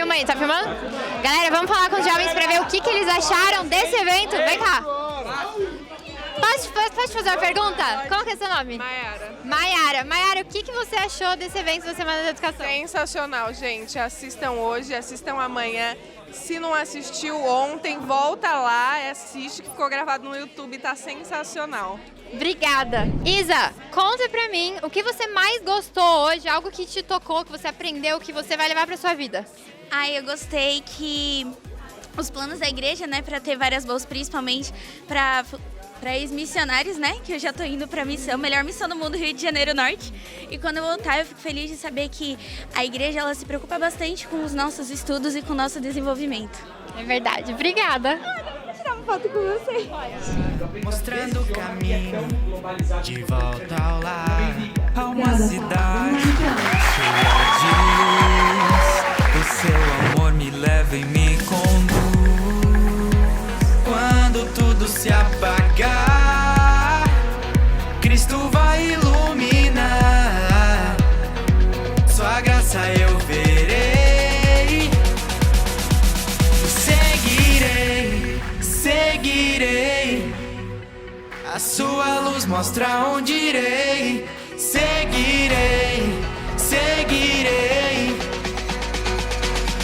Filma aí, tá filmando? Galera, vamos falar com os jovens pra ver o que eles acharam desse evento. Vem cá. Posso fazer uma pergunta? Qual que é seu nome? Maiara. Maiara, o que você achou desse evento da Semana da Educação? Sensacional, gente. Assistam hoje, assistam amanhã. Se não assistiu ontem, volta lá e assiste, que ficou gravado no YouTube, tá sensacional. Obrigada. Isa, conta pra mim o que você mais gostou hoje, algo que te tocou, que você aprendeu, que você vai levar pra sua vida. Eu gostei que os planos da igreja, né, para ter várias bolsas, principalmente para ex-missionários, né, que eu já tô indo pra missão, melhor missão do mundo, Rio de Janeiro Norte. E quando eu voltar, eu fico feliz de saber que a igreja, ela se preocupa bastante com os nossos estudos e com o nosso desenvolvimento. É verdade. Obrigada. Vou tirar uma foto com você. Mostrando o caminho de volta ao lar, a uma cidade cheia de luz. O seu amor me leva e me conduz. Quando tudo se apagar, Cristo vai iluminar. Sua graça eu verei. Seguirei. A sua luz mostra onde irei. Seguirei.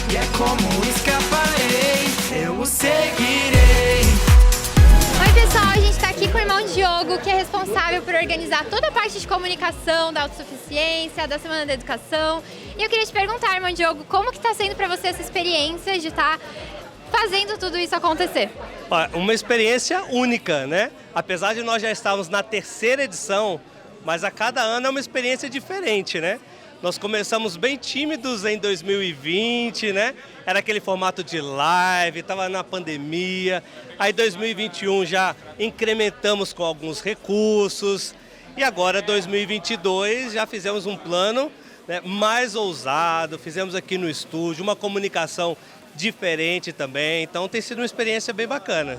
E é como escaparei. Eu o seguirei. Oi pessoal, a gente tá aqui com o irmão Diogo, que é responsável por organizar toda a parte de comunicação, da autossuficiência, da Semana da Educação. E eu queria te perguntar, irmão Diogo, como que tá sendo pra você essa experiência de estar fazendo tudo isso acontecer? Uma experiência única, né? Apesar de nós já estarmos na 3ª edição, mas a cada ano é uma experiência diferente, né? Nós começamos bem tímidos em 2020, né? Era aquele formato de live, estava na pandemia. Aí 2021 já incrementamos com alguns recursos. E agora 2022 já fizemos um plano, né, mais ousado, fizemos aqui no estúdio, uma comunicação diferente também. Então tem sido uma experiência bem bacana.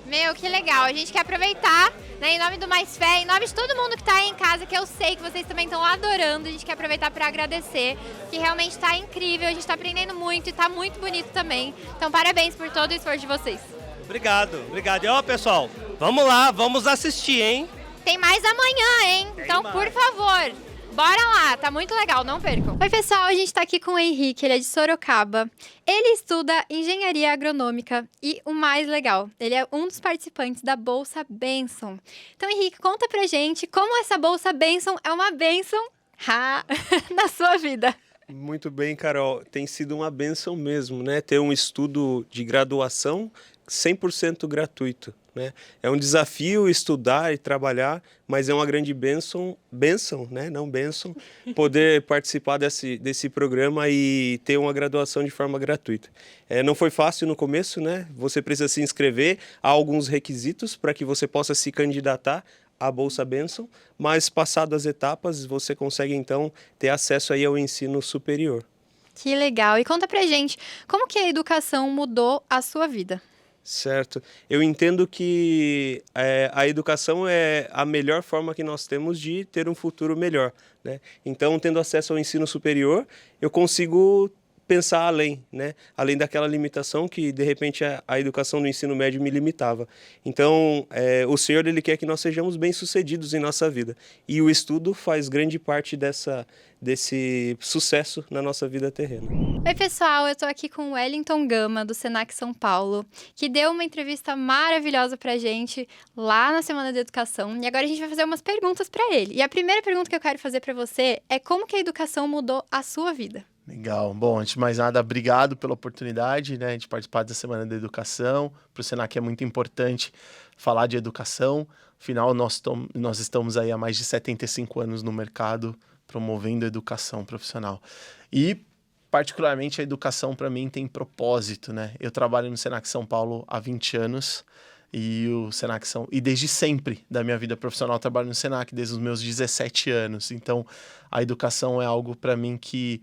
Meu, que legal. A gente quer aproveitar, né, em nome do Mais Fé, em nome de todo mundo que está aí em casa, que eu sei que vocês também estão adorando, a gente quer aproveitar para agradecer, que realmente está incrível, a gente está aprendendo muito e está muito bonito também. Então, parabéns por todo o esforço de vocês. Obrigado. E ó, pessoal, vamos lá, vamos assistir, hein? Tem mais amanhã, hein? Então, por favor, bora lá, tá muito legal, não percam. Oi, pessoal, a gente tá aqui com o Henrique, ele é de Sorocaba. Ele estuda engenharia agronômica e o mais legal, ele é um dos participantes da Bolsa Bênção. Então, Henrique, conta pra gente como essa Bolsa Bênção é uma bênção na sua vida. Muito bem, Carol. Tem sido uma bênção mesmo, né? Ter um estudo de graduação 100% gratuito, né? É um desafio estudar e trabalhar, mas é uma grande bênção, né? Não bênção, poder participar desse programa e ter uma graduação de forma gratuita. Não foi fácil no começo, né? Você precisa se inscrever, há alguns requisitos para que você possa se candidatar à Bolsa Bênção, mas passadas as etapas, você consegue então ter acesso aí ao ensino superior. Que legal! E conta pra gente, como que a educação mudou a sua vida? Certo. Eu entendo que a educação é a melhor forma que nós temos de ter um futuro melhor, né? Então, tendo acesso ao ensino superior, eu consigo pensar além, né? Além daquela limitação que, de repente, a educação do ensino médio me limitava. Então, o Senhor, Ele quer que nós sejamos bem-sucedidos em nossa vida. E o estudo faz grande parte desse sucesso na nossa vida terrena. Oi, pessoal, eu tô aqui com o Wellington Gama, do Senac São Paulo, que deu uma entrevista maravilhosa pra gente lá na Semana da Educação. E agora a gente vai fazer umas perguntas pra ele. E a primeira pergunta que eu quero fazer pra você é como que a educação mudou a sua vida? Legal. Bom, antes de mais nada, obrigado pela oportunidade, né, de participar da Semana da Educação. Para o Senac é muito importante falar de educação. Afinal, nós estamos aí há mais de 75 anos no mercado promovendo a educação profissional. E, particularmente, a educação, para mim, tem propósito, né? Eu trabalho no Senac São Paulo há 20 anos e e desde sempre da minha vida profissional eu trabalho no Senac, desde os meus 17 anos. Então, a educação é algo, para mim, que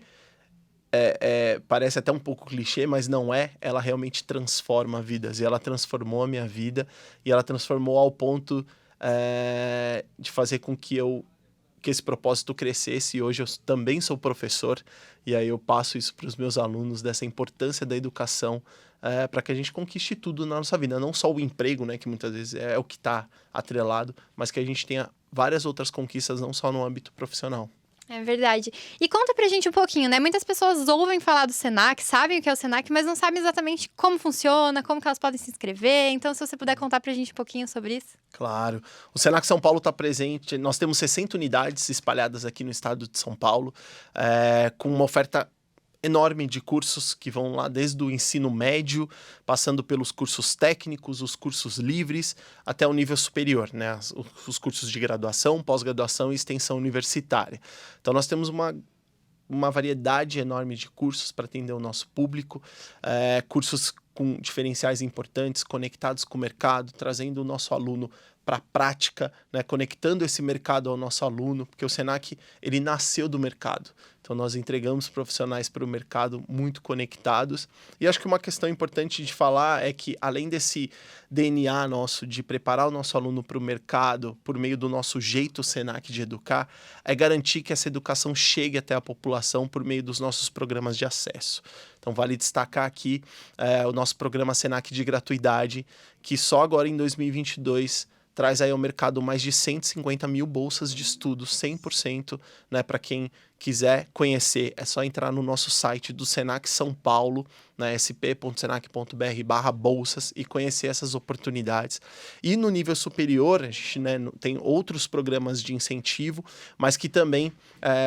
parece até um pouco clichê, mas não é. Ela realmente transforma vidas. E ela transformou a minha vida. E ela transformou ao ponto de fazer com que eu que esse propósito crescesse, e hoje eu também sou professor, e aí eu passo isso para os meus alunos, dessa importância da educação, para que a gente conquiste tudo na nossa vida, não só o emprego, né, que muitas vezes é o que está atrelado, mas que a gente tenha várias outras conquistas, não só no âmbito profissional. É verdade. E conta pra gente um pouquinho, né? Muitas pessoas ouvem falar do Senac, sabem o que é o Senac, mas não sabem exatamente como funciona, como que elas podem se inscrever. Então, se você puder contar pra gente um pouquinho sobre isso. Claro. O Senac São Paulo está presente, nós temos 60 unidades espalhadas aqui no estado de São Paulo, com uma oferta enorme de cursos que vão lá desde o ensino médio, passando pelos cursos técnicos, os cursos livres, até o nível superior, né? Os cursos de graduação, pós-graduação e extensão universitária. Então nós temos uma variedade enorme de cursos para atender o nosso público, cursos com diferenciais importantes, conectados com o mercado, trazendo o nosso aluno para a prática, né, conectando esse mercado ao nosso aluno, porque o Senac ele nasceu do mercado. Então nós entregamos profissionais para o mercado muito conectados. E acho que uma questão importante de falar é que, além desse DNA nosso de preparar o nosso aluno para o mercado por meio do nosso jeito Senac de educar, é garantir que essa educação chegue até a população por meio dos nossos programas de acesso. Então vale destacar aqui o nosso programa Senac de gratuidade, que só agora em 2022 traz aí ao mercado mais de 150 mil bolsas de estudo, 100%, né, para quem quiser conhecer. É só entrar no nosso site do Senac São Paulo, né, sp.senac.br/bolsas, e conhecer essas oportunidades. E no nível superior, a gente, né, tem outros programas de incentivo, mas que também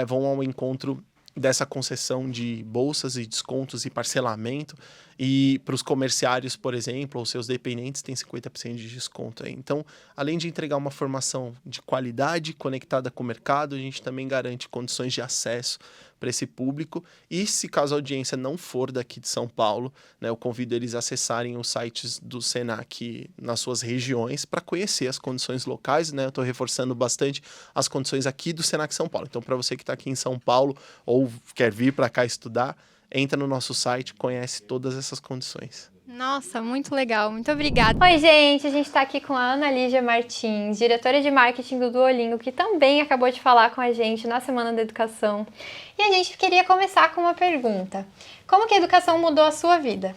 vão ao encontro dessa concessão de bolsas e descontos e parcelamento, e para os comerciários, por exemplo, ou seus dependentes, tem 50% de desconto aí. Então, além de entregar uma formação de qualidade conectada com o mercado, a gente também garante condições de acesso para esse público. E se caso a audiência não for daqui de São Paulo, né, eu convido eles a acessarem os sites do Senac nas suas regiões para conhecer as condições locais, né? Eu estou reforçando bastante as condições aqui do Senac São Paulo. Então, para você que está aqui em São Paulo ou quer vir para cá estudar, entra no nosso site, conhece todas essas condições. Nossa, muito legal. Muito obrigada. Oi, gente. A gente está aqui com a Ana Lígia Martins, diretora de marketing do Duolingo, que também acabou de falar com a gente na Semana da Educação. E a gente queria começar com uma pergunta. Como que a educação mudou a sua vida?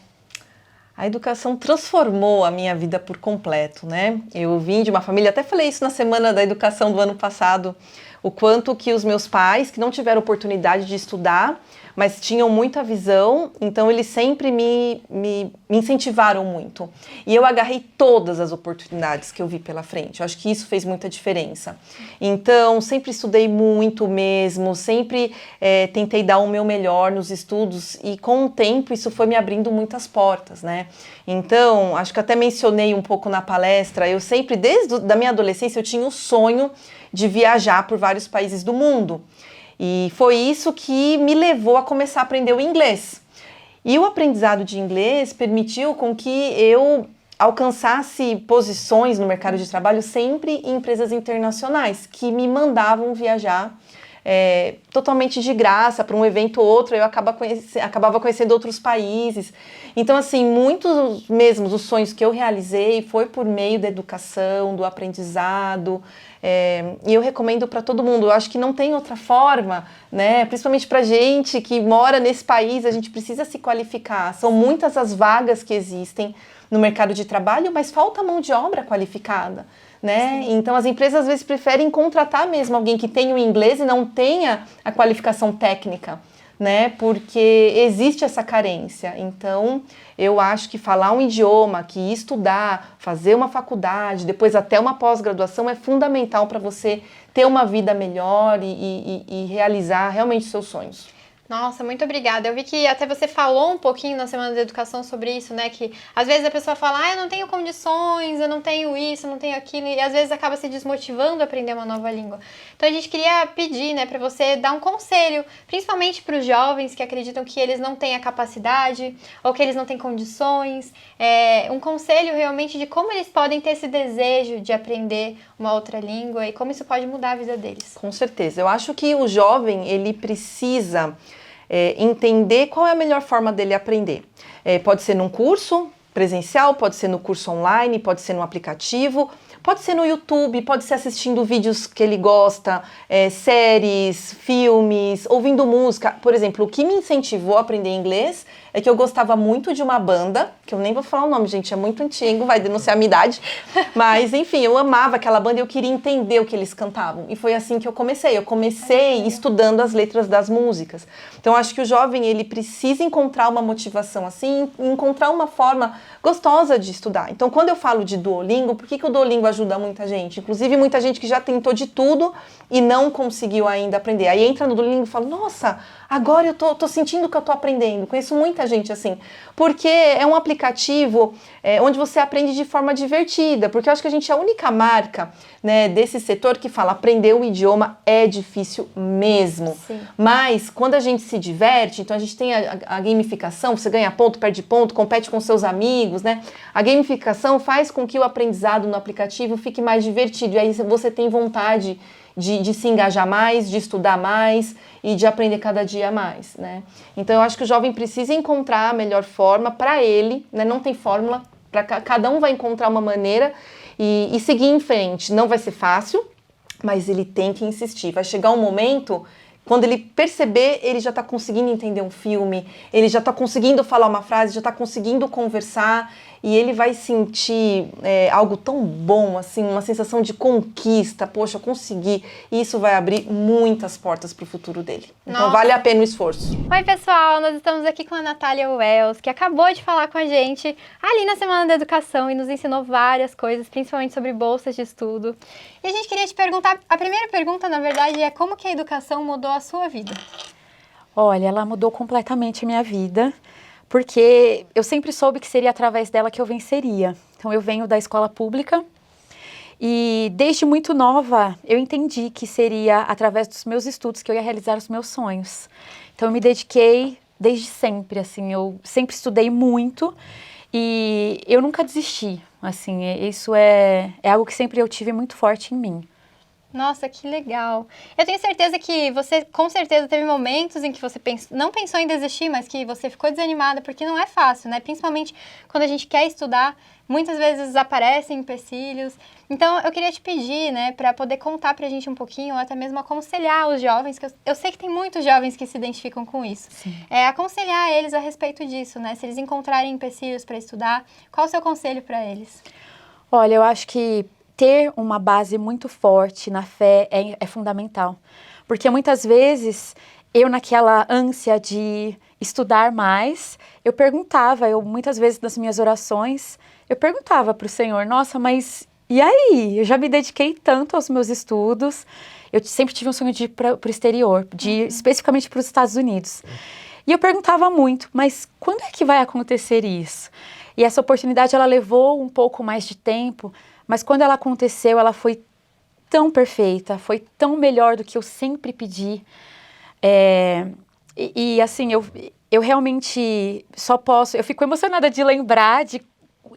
A educação transformou a minha vida por completo, né? Eu vim de uma família, até falei isso na Semana da Educação do ano passado, o quanto que os meus pais, que não tiveram oportunidade de estudar, mas tinham muita visão, então eles sempre me incentivaram muito. E eu agarrei todas as oportunidades que eu vi pela frente. Eu acho que isso fez muita diferença. Então, sempre estudei muito mesmo, sempre tentei dar o meu melhor nos estudos, e com o tempo isso foi me abrindo muitas portas, né? Então, acho que até mencionei um pouco na palestra, eu sempre, desde a minha adolescência, eu tinha o sonho de viajar por vários países do mundo. E foi isso que me levou a começar a aprender o inglês. E o aprendizado de inglês permitiu com que eu alcançasse posições no mercado de trabalho sempre em empresas internacionais, que me mandavam viajar totalmente de graça para um evento ou outro. Eu acabava conhecendo outros países. Então, assim, muitos mesmo dos sonhos que eu realizei foi por meio da educação, do aprendizado. E eu recomendo para todo mundo. Eu acho que não tem outra forma, né? Principalmente para gente que mora nesse país, a gente precisa se qualificar. São muitas as vagas que existem no mercado de trabalho, mas falta mão de obra qualificada, né? Então as empresas às vezes preferem contratar mesmo alguém que tenha o inglês e não tenha a qualificação técnica, né? Porque existe essa carência. Então eu acho que falar um idioma, que estudar, fazer uma faculdade, depois até uma pós-graduação é fundamental para você ter uma vida melhor e realizar realmente seus sonhos. Nossa, muito obrigada. Eu vi que até você falou um pouquinho na Semana da Educação sobre isso, né? Que às vezes a pessoa fala, eu não tenho condições, eu não tenho isso, eu não tenho aquilo, e às vezes acaba se desmotivando a aprender uma nova língua. Então a gente queria pedir, né, para você dar um conselho, principalmente para os jovens que acreditam que eles não têm a capacidade ou que eles não têm condições, um conselho realmente de como eles podem ter esse desejo de aprender uma outra língua e como isso pode mudar a vida deles. Com certeza. Eu acho que o jovem, ele precisa entender qual é a melhor forma dele aprender. Pode ser num curso presencial, pode ser no curso online, pode ser no aplicativo, Pode ser no YouTube, pode ser assistindo vídeos que ele gosta, séries, filmes, ouvindo música. Por exemplo, o que me incentivou a aprender inglês é que eu gostava muito de uma banda, que eu nem vou falar o nome, gente, é muito antigo, vai denunciar a minha idade. Mas, enfim, eu amava aquela banda e eu queria entender o que eles cantavam. E foi assim que eu comecei. Eu comecei estudando as letras das músicas. Então, acho que o jovem, ele precisa encontrar uma motivação assim, encontrar uma forma gostosa de estudar. Então, quando eu falo de Duolingo, por que o Duolingo ajuda muita gente? Inclusive, muita gente que já tentou de tudo e não conseguiu ainda aprender. Aí entra no Duolingo e fala, nossa, agora eu tô sentindo que eu tô aprendendo. Conheço muita gente assim. Porque é um aplicativo onde você aprende de forma divertida. Porque eu acho que a gente é a única marca, né, desse setor que fala aprender o idioma é difícil mesmo. Sim. Mas quando a gente se diverte, então a gente tem a gamificação, você ganha ponto, perde ponto, compete com seus amigos, né? A gamificação faz com que o aprendizado no aplicativo fique mais divertido. E aí você tem vontade de se engajar mais, de estudar mais e de aprender cada dia mais, né? Então eu acho que o jovem precisa encontrar a melhor forma para ele, né? Não tem fórmula, cada um vai encontrar uma maneira e seguir em frente. Não vai ser fácil, mas ele tem que insistir. Vai chegar um momento, quando ele perceber, ele já está conseguindo entender um filme, ele já está conseguindo falar uma frase, já está conseguindo conversar e ele vai sentir algo tão bom, assim, uma sensação de conquista. Poxa, eu consegui. E isso vai abrir muitas portas para o futuro dele. Então, Nossa. vale a pena o esforço. Oi, pessoal, nós estamos aqui com a Natália Wells, que acabou de falar com a gente ali na Semana da Educação e nos ensinou várias coisas, principalmente sobre bolsas de estudo. E a gente queria te perguntar, a primeira pergunta, na verdade, é como que a educação mudou a sua vida? Olha, ela mudou completamente a minha vida, porque eu sempre soube que seria através dela que eu venceria. Então, eu venho da escola pública e desde muito nova eu entendi que seria através dos meus estudos que eu ia realizar os meus sonhos. Então, eu me dediquei desde sempre, assim, eu sempre estudei muito e eu nunca desisti, assim, isso é algo que sempre eu tive muito forte em mim. Nossa, que legal. Eu tenho certeza que você, com certeza, teve momentos em que você não pensou em desistir, mas que você ficou desanimada, porque não é fácil, né? Principalmente quando a gente quer estudar, muitas vezes aparecem empecilhos. Então, eu queria te pedir, né, para poder contar pra gente um pouquinho, ou até mesmo aconselhar os jovens, que eu sei que tem muitos jovens que se identificam com isso. Sim. Aconselhar eles a respeito disso, né? Se eles encontrarem empecilhos para estudar, qual o seu conselho para eles? Olha, eu acho que ter uma base muito forte na fé é fundamental. Porque muitas vezes, eu naquela ânsia de estudar mais, eu perguntava, muitas vezes nas minhas orações, eu perguntava para o Senhor, nossa, mas e aí? Eu já me dediquei tanto aos meus estudos, eu sempre tive um sonho de ir para o exterior, de ir especificamente para os Estados Unidos. E eu perguntava muito, mas quando é que vai acontecer isso? E essa oportunidade, ela levou um pouco mais de tempo, mas quando ela aconteceu, ela foi tão perfeita, foi tão melhor do que eu sempre pedi. Assim, eu realmente só posso... Eu fico emocionada de lembrar de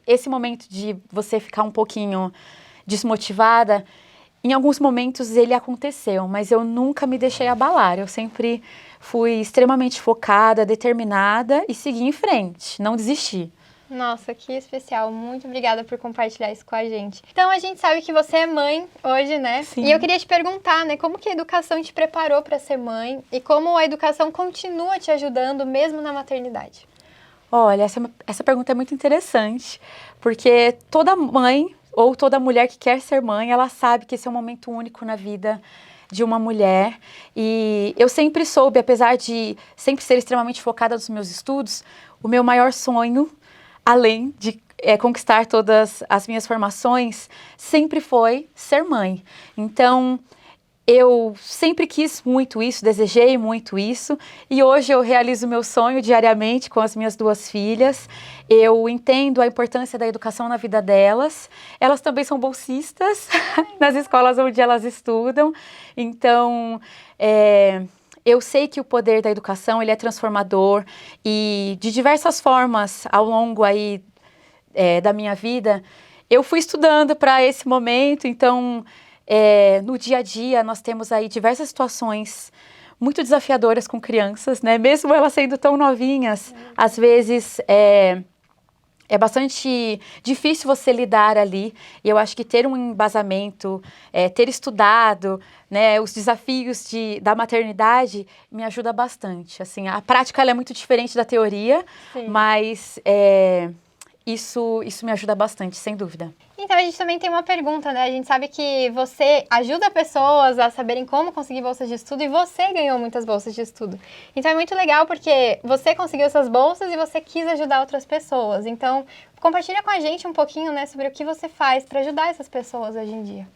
esse momento de você ficar um pouquinho desmotivada. Em alguns momentos ele aconteceu, mas eu nunca me deixei abalar. Eu sempre fui extremamente focada, determinada e segui em frente, não desisti. Nossa, que especial. Muito obrigada por compartilhar isso com a gente. Então, a gente sabe que você é mãe hoje, né? Sim. E eu queria te perguntar, né, como que a educação te preparou para ser mãe e como a educação continua te ajudando mesmo na maternidade? Olha, essa pergunta é muito interessante, porque toda mãe ou toda mulher que quer ser mãe, ela sabe que esse é um momento único na vida de uma mulher. E eu sempre soube, apesar de sempre ser extremamente focada nos meus estudos, o meu maior sonho, além de conquistar todas as minhas formações, sempre foi ser mãe. Então, eu sempre quis muito isso, desejei muito isso, e hoje eu realizo meu sonho diariamente com as minhas 2 filhas. Eu entendo a importância da educação na vida delas. Elas também são bolsistas nas escolas onde elas estudam. Então, eu sei que o poder da educação, ele é transformador e de diversas formas ao longo aí da minha vida, eu fui estudando para esse momento. Então, no dia a dia, nós temos aí diversas situações muito desafiadoras com crianças, né? Mesmo elas sendo tão novinhas, às vezes é bastante difícil você lidar ali. E eu acho que ter um embasamento, ter estudado, né, os desafios da maternidade me ajuda bastante. Assim, a prática ela é muito diferente da teoria, Sim. mas isso me ajuda bastante, sem dúvida. Então, a gente também tem uma pergunta, né? A gente sabe que você ajuda pessoas a saberem como conseguir bolsas de estudo e você ganhou muitas bolsas de estudo. Então, é muito legal porque você conseguiu essas bolsas e você quis ajudar outras pessoas. Então, compartilha com a gente um pouquinho, né, sobre o que você faz para ajudar essas pessoas hoje em dia.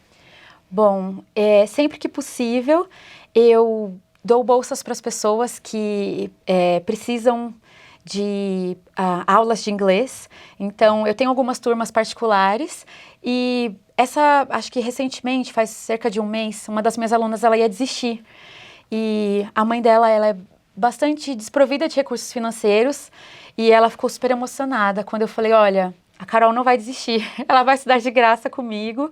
Bom, sempre que possível, eu dou bolsas para as pessoas que precisam de aulas de inglês. Então, eu tenho algumas turmas particulares e acho que recentemente, faz cerca de um mês, uma das minhas alunas, ela ia desistir. E a mãe dela, ela é bastante desprovida de recursos financeiros e ela ficou super emocionada quando eu falei, olha, a Carol não vai desistir, ela vai estudar de graça comigo,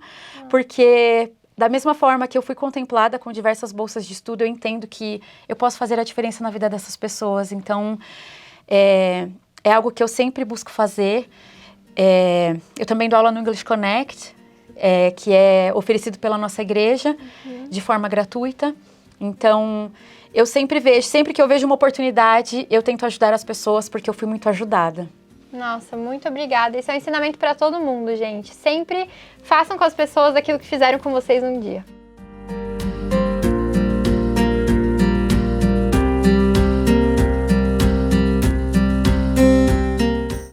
porque da mesma forma que eu fui contemplada com diversas bolsas de estudo, eu entendo que eu posso fazer a diferença na vida dessas pessoas. Então, é algo que eu sempre busco fazer. Eu também dou aula no English Connect, que é oferecido pela nossa igreja, de forma gratuita. Então, eu sempre que eu vejo uma oportunidade, eu tento ajudar as pessoas, porque eu fui muito ajudada. Nossa, muito obrigada. Esse é um ensinamento para todo mundo, gente. Sempre façam com as pessoas aquilo que fizeram com vocês um dia.